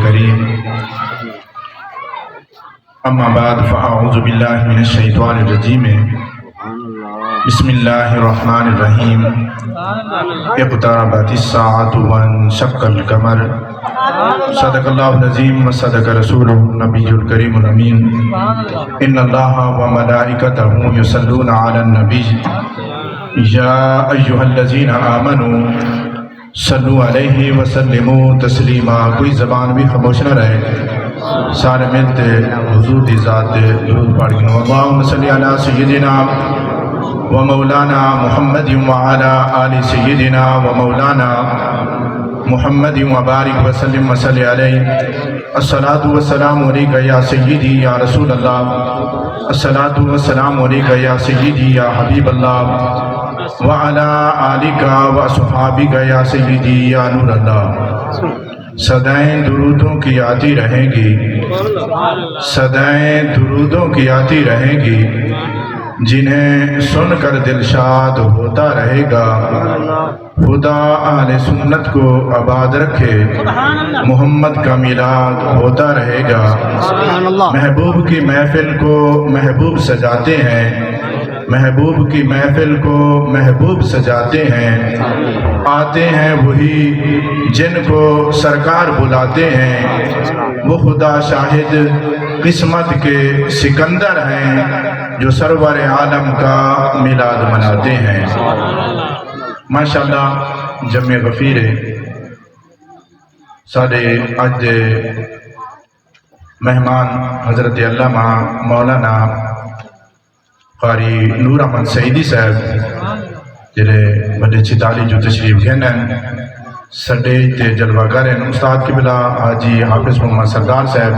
الكريم اما بعد فاعوذ باللہ من الشیطان الرجیم بسم اللہ الرحمن الرحیم اقتربت الساعة وانشق القمر صدق اللہ العظیم وصدق رسولہ النبی الکریم الامین ان اللہ وملائکتہ یصلون علی النبی یا ایہا الذین آمنوا صلو علیہ وسلموا تسلیما. کوئی زبان بھی خاموش نہ رہے، سارے ملتے حضور دی ذات دے درود پڑھ کے اللہم صلی علی سیدنا و مولانا محمد وعلی آل سیدنا و مولانا محمد وبارک وسلم وصلی علیہ. الصلاۃ والسلام علیکہ یا سیدی یا رسول اللہ، الصلاۃ والسلام علیکہ یا سیدی یا حبیب اللہ وعلی آلکہ واصحابکہ یا سیدی یا نور اللہ. صدائیں درودوں کی آتی رہیں گی، صدائیں درودوں کی آتی رہیں گی، جنہیں سن کر دل شاد ہوتا رہے گا. خدا اہل سنت کو آباد رکھے، محمد کا میلاد ہوتا رہے گا. محبوب کی محفل کو محبوب سجاتے ہیں، محبوب کی محفل کو محبوب سجاتے ہیں. آتے ہیں وہی جن کو سرکار بلاتے ہیں، وہ خدا شاہد قسمت کے سکندر ہیں جو سرور عالم کا میلاد مناتے ہیں. ماشاءاللہ جمع غفیر سارے اج دے مہمان حضرت علامہ مولانا قاری نور احمد سعیدی صاحب جڑے بڑے چھتالی جو تشریف گھن ہیں، سڈے تے جلوہ گر ہیں. استاد قبلہ حاجی حافظ محمد سردار صاحب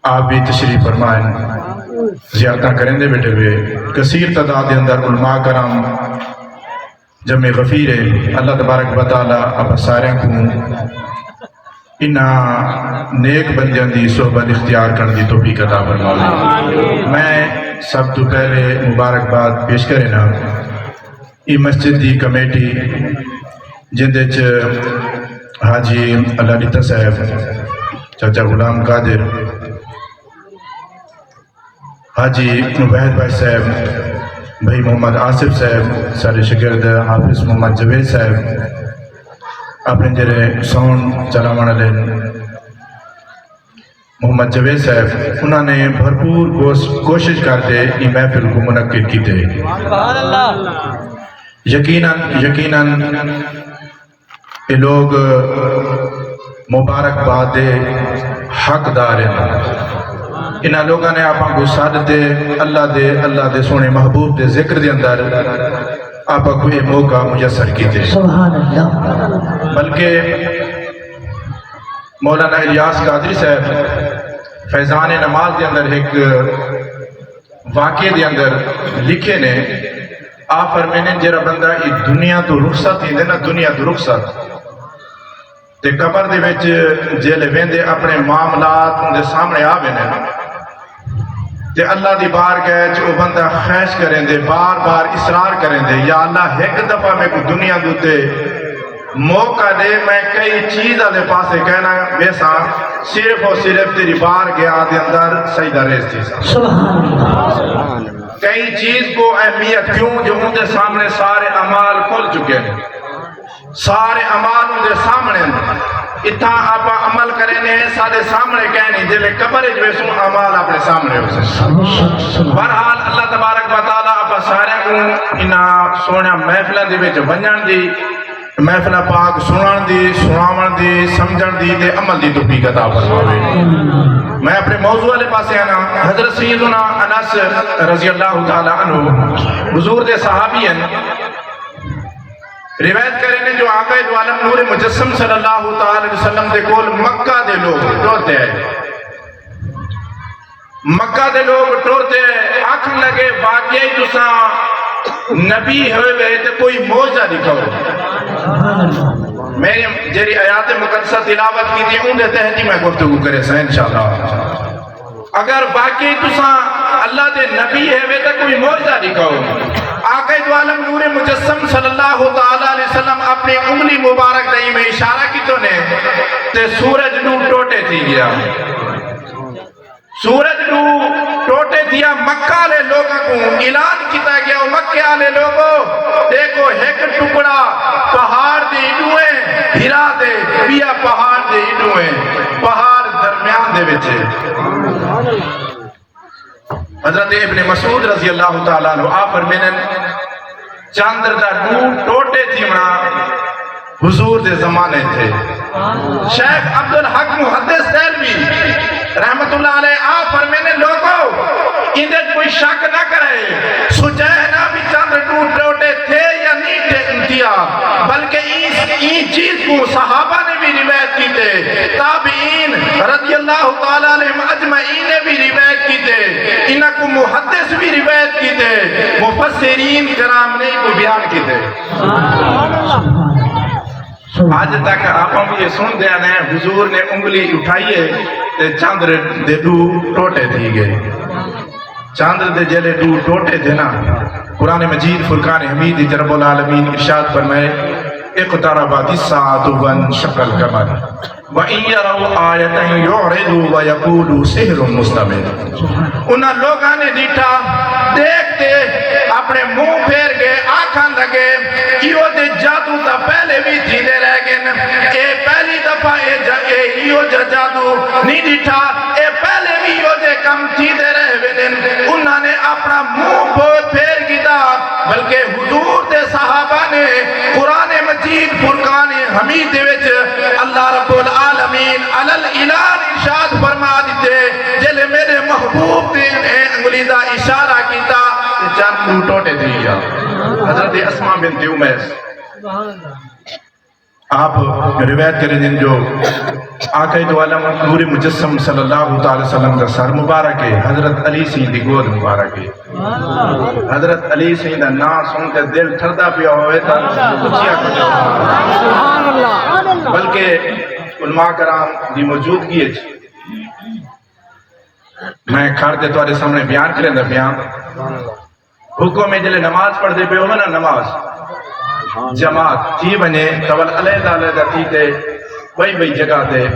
آپ بھی تشریف فرمائیں، زیارتاں کریں دے بیٹھے ہوئے. کثیر تعداد دے اندر علماء کرام جمع غفیر ہے. اللہ تبارک و تعالی آپ سارے کو انہاں نیک بندیاں دی صحبت اختیار کرنے دی توفیق عطا فرمائے. میں سب تو پہلے مبارکباد پیش کرے نا ای مسجد دی کمیٹی جندے چ حاجی اللہ ڈیتا صاحب، چاچا غلام قادر، حاجی وحید بھائی صاحب، بھائی محمد آصف صاحب، سارے شگرد حافظ محمد جوید صاحب، اپنے جرے ساؤنڈ چلاوان والے محمد جوید صاحب، انہوں نے بھرپور کوشش کرتے ای محفل کو منعقد کیتے. یقیناً یہ لوگ مبارکباد حقدار ہیں. انہاں لوگوں نے آپ کو سادتے اللہ دے سونے محبوب دے ذکر دے اندر آپ کو یہ موقع میسر کیتے. سبحان اللہ. بلکہ مولانا الیاس قادری صاحب فیضان نماز دے اندر ایک واقعے دے اندر لکھے نے، آپ فرمینے جرا بندہ اس دنیا تو رخصت ہی دے نا، دنیا تو رخصت تے قبر دے وچ جیلے ویندے اپنے معاملات دے سامنے آوے نے تے اللہ دی بارگاہ وچ او بندہ خواہش کریں دے، بار بار اصرار کریں دے، یا اللہ ایک دفعہ میں کو دنیا دوتے موقع دے، میں کئی چیز آدھے پاسے کہنا بیسا صرف اور صرف تیری بارگاہ دے اندر سجدہ ریز تھی. کئی چیز کو اہمیت کیوں جو ان دے سامنے سارے عمال کھل چکے ہیں، سارے عمال ان دے سامنے اتنا آپ عمل کریں نے سارے سامنے کہنی جب قبر جو سن عمال اپنے سامنے ہو سکتے. برحال اللہ تبارک و تعالیٰ آپ سارے کو انہاں سونا محفلہ دے وچ ونجن دی، محفلہ پاک سنان دی، سناون دی، سمجھن دی تے عمل دی توفیق عطا فرماوے. میں اپنے موضوع والے پاسے آنا. حضرت سیدنا انس رضی اللہ تعالیٰ عنہ حضور دے صحابی ہیں، روایت کرنے جو آقا دو عالم نور مجسم صلی اللہ علیہ وسلم دے کول مکہ دے لوگ ٹورتے ہیں. مکہ دے لوگ ٹورتے ہیں، آنکھ لگے واقعی تساں نبی ہوئے ہوئے تے کوئی موجزہ دکھاؤ. میں جیری آیات مقدسہ تلاوت کی تھی ان دے تحتی میں گفتگو کرے سا انشاءاللہ. اگر واقعی تساں اللہ دے نبی ہے وے تے کوئی موجزہ دکھاؤ. آقا دو عالم نور مجسم صلی اللہ تعالیٰ علیہ وسلم اپنی انگلی مبارک دہی میں اشارہ کی تو نے تے سورج نو ٹوٹے تھی گیا سورج نو ٹوٹے دیا مکہ لے لوگوں کو اعلان کیتا گیا مکہ لے لوگوں دیکھو ایک ٹکڑا پہاڑ دے اڈویں ہرا دے بیا پہاڑ دے اڈویں پہاڑ درمیان دے وچے حضرت ابن مسعود رضی اللہ تعالیٰ عنہ آپ فرمینن چاندر دا نو ٹوٹے تھی منا حضور دے زمانے تھے شیخ عبدالحق محدث دہلوی رحمت اللہ علیہ آپ فرمینے لوگوں اندر کوئی شک نہ کرے سجینا بھی چاندر ٹوٹے تھے یا نہیں تھیا بلکہ این چیز کو صحابہ نے بھی روایت کی تھے تابعین رضی اللہ تعالیٰ علیہ اجمعین نے بھی روایت کی تھے انہاں کو محدث بھی روایت کی تھے مفسرین کرام نے کو بیان کی تھے آج تک آپ ہم یہ سن دیا ہیں حضور نے انگلی اٹھائیے تے چاندر دے دو ٹوٹے تھی گئے چاندر دے جلے دو ٹوٹے تھے نا قرآن مجید فرقان حمید رب العالمین ارشاد فرمائے اقتربت الساعة وانشق القمر وَإِن يَرَوْا آیَةً يُعْرِضُوا وَيَقُولُوا سِحْرٌ مُسْتَمِرٌ انہاں لوگاں نے دیٹھا دیکھتے اپنے منہ پھیر گئے آنکھاں لگے ایو دے جادو تا پہلے بھی تھیلے رہ گئے اے پہلی دفعہ ایو جادو نہیں دیٹھا اے پہلے بھی ایو دے کم تھیلے رہ گئے انہاں نے اپنا منہ پھیر گیا بلکہ حضور دے صحابہ نے قرآن مجید فرقان حمید وچ اللہ رب العالمین علل اعلان ارشاد فرما دیتے جلے میرے محبوب نے انگلی دا اشارہ کیتا چاند ٹوٹے دیا حضرت اسماء بنت امیس آپ روایت کریں جن جو آقا دو عالم نور مجسم صلی اللہ تعالی وسلم کا سر مبارک ہے حضرت علی سین دی گود مبارک ہے حضرت علی سین دا نام سن کے دل ٹھردا پیا ہوئے تھا بلکہ علماء کرام دی موجودگی ہے میں کھڑ دے تمہارے سامنے بیان کریں دا بیان حکم میں جلے نماز پڑھ دے پہ ہوگا نا نماز جماعت تھی بنے تول علیحدہ علیحدہ تھی تے بھئی جگہ دے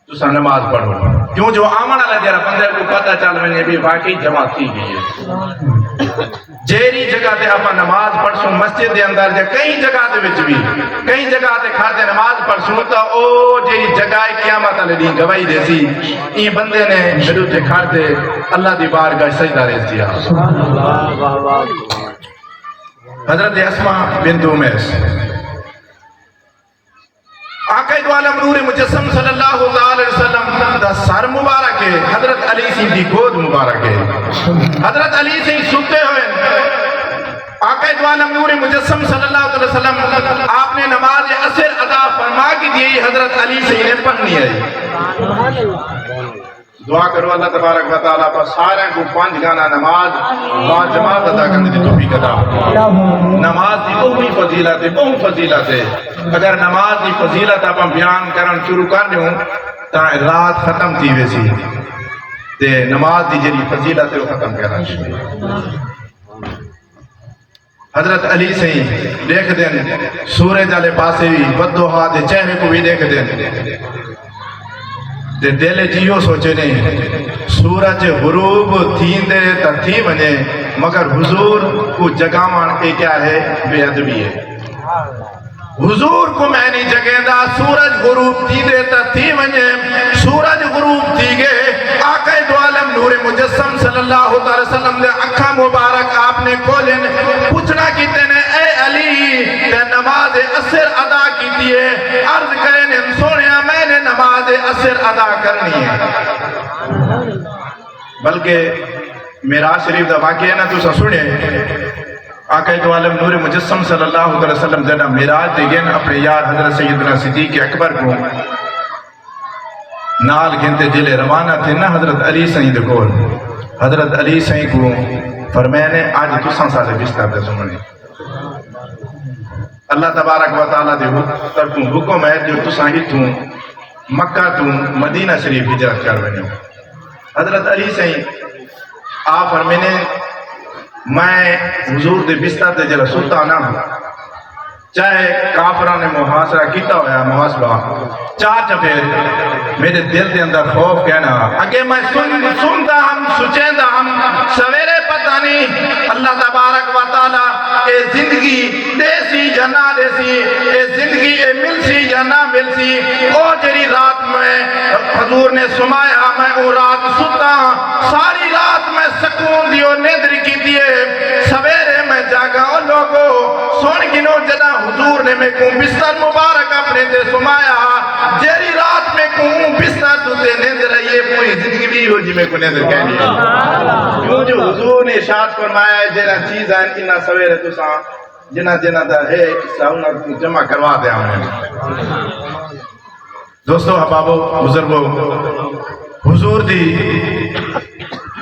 تسا نماز پڑھو کیوں جو آمن اللہ دیرہ بندر کو پتہ چل میں بھی واقعی جماعت تھی گئی ہے جیری جگہ دے اپا نماز پڑھسوں مسجد دے اندر جا کئی جگہ دے وچ بھی کئی جگہ دے کھاتے نماز پڑھسوں تا او جیری جگہ قیامت علی دی گواہی دے سی این بندے نے میرے تے کھاتے اللہ دی بارگاہ سجدہ ریز دیا حضرت اسماء بنت امیس آقا دو عالم نور مجسم صلی اللہ علیہ وسلم دا سر مبارک ہے حضرت علی سی دی گود مبارک ہے حضرت علی سی سوتے ہوئے آقا دو عالم نور مجسم صلی اللہ علیہ وسلم آپ نے نماز عصر ادا فرما کی دی حضرت علی سی نے پڑھنی ہے دعا کرو اللہ تبارک و تعالیٰ پر سارے کو 5 گانا نماز با جماعت ادا کرنے دی توفیق عطا نماز دی بہت فضیلت ہے اگر نماز دی فضیلت آپ بیان کرن شروع کر دوں تا رات ختم تھی ویسی تے نماز دی جڑی فضیلت ہے وہ ختم کرنا حضرت علی سے دیکھ دیں سورج والے پاسے بھی بدوہا دے چہرے کو بھی دیکھ دیں تے دل جیو سوچے نہیں سورج غروب تھیندے تا تھی بنے مگر حضور کو جگہ مان کے کیا ہے بے ادبی ہے حضور کو میں نہیں جگہ دا سورج غروب تھیندے تا تھی بنے سورج غروب تھی گئے آقا دو عالم نور مجسم صلی اللہ علیہ وسلم دے اکھا مبارک آپ نے کھولن پوچھنا کیتے نے اے علی تے نماز عصر ادا کی دیئے عرض کریں سونیا میں نے نماز عصر ادا کرنی ہے بلکہ معراج شریف دا واقعہ ہے نا تو سنے آقا دو عالم نور مجسم صلی اللہ علیہ وسلم جنہ معراج دے گئے اپنے یار حضرت سیدنا صدیق اکبر کو نال گنتے جلے روانہ تھے نا حضرت علی سعید کو حضرت علی سعید کو فرمائے نے آج تساں سارے بستر دے سمنے اللہ تبارک و تعالیٰ دے حکم ہے جو تساں ہتوں مکہ تو مدینہ شریف ہجرت کر بنے حضرت علی سعید آپ فرمینے میں حضور دے بستر تے جڑا ستا نا چاہے کافران نے محاصرہ کیتا ہوا محاسبہ چار چپیر میرے دل دے اندر خوف کہنا اگے میں سنتا ہم سچیندہ ہم سویرے پتہ نہیں اللہ تبارک و تعالیٰ اے زندگی دیسی یا نہ دیسی اے زندگی اے ملسی یا نہ ملسی او جری رات میں حضور نے سمایا میں او رات ستا ساری رات میں سکون دیو نیندر کی دیے سویرے میں جاگا لوگو سن گنو جنا حضور نے میں کو بستر مبارک اپنے دے سمایا جیری رات میں کو بستر تو تے نیندر رہیے پوری زندگی بھی ہو جی میں کو نیندر کہنی ہے کیوں جو حضور نے ارشاد فرمایا ہے جنا چیز ہے انہا سویرے تو ساں جنا دا ہے ساؤنا جمع کروا دے ہمیں دوستو احبابو بزرگو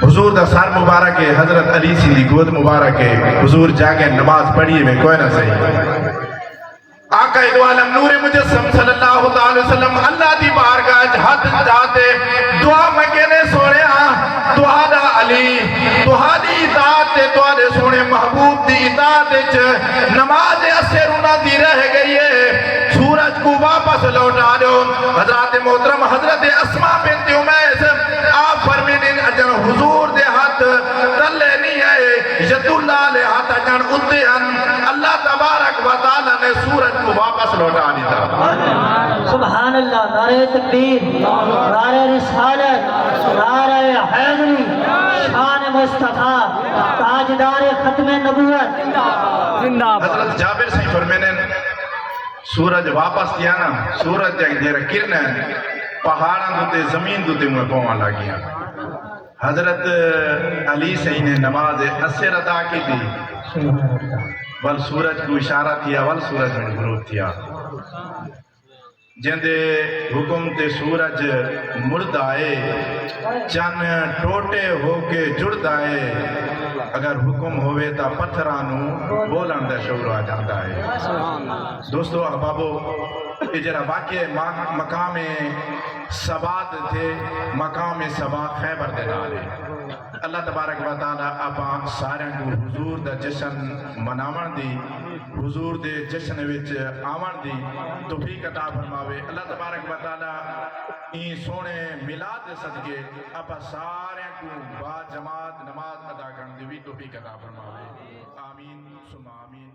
حضور دا سر مبارک ہے حضرت علی سی دی گود مبارک ہے حضور جاگے نماز پڑھیے میں کوئی نہ صحیح آقا دو عالم نور مجسم صلی اللہ علیہ وسلم اللہ دی بارگاہ حد جاتے دعا مکینے سوڑے دعا دا علی دعا دی اطاعت دعا دے سوڑے محبوب دی اطاعت نماز اثرنا دی رہ گئی ہے سورج کو واپس لوٹا دو حضرت محترم حضرت اسماء بنت امیس آپ فرمینین اجن حضور دے ہاتھ تلے نہیں آئے ید اللہ لے ہاتھ اجن اتے ہیں اللہ تبارک و تعالیٰ نے سورج کو واپس لوٹا دیتا سبحان اللہ نعرہ تکبیر نعرہ رسالت نعرہ حیدری شان مصطفیٰ تاجدار ختم نبوت حضرت جابر سے فرمینین سورج واپس دیا نا سورج جائے دیرہ کرنا ہے پہاڑاں دوتے زمین دوتے میں پہنچ لگیا حضرت علی سے نے نماز اثر ادا کی تھی ول سورج کو اشارہ تھیا ول سورج میں غروب تھیا جندے حکم تے سورج مرد آئے چن ٹوٹے ہو کے جڑد آئے اگر حکم ہوئے تا پتھرانو بولن دا شعور آ جاتا ہے دوستو احبابو یہ جرا واقع مقام ثبات تھے مقام ثبا خیبر دے نالے اللہ تبارک و تعالی آپ سارے کو حضور دا جشن مناون دی حضور دے جشن وچ آون دی توفیق عطا فرماوے اللہ تبارک و تعالی این سونے میلاد دے صدقے آپ سارے کو با جماعت نماز ادا کرن دی بھی توفیق عطا فرماوے آمین ثم آمین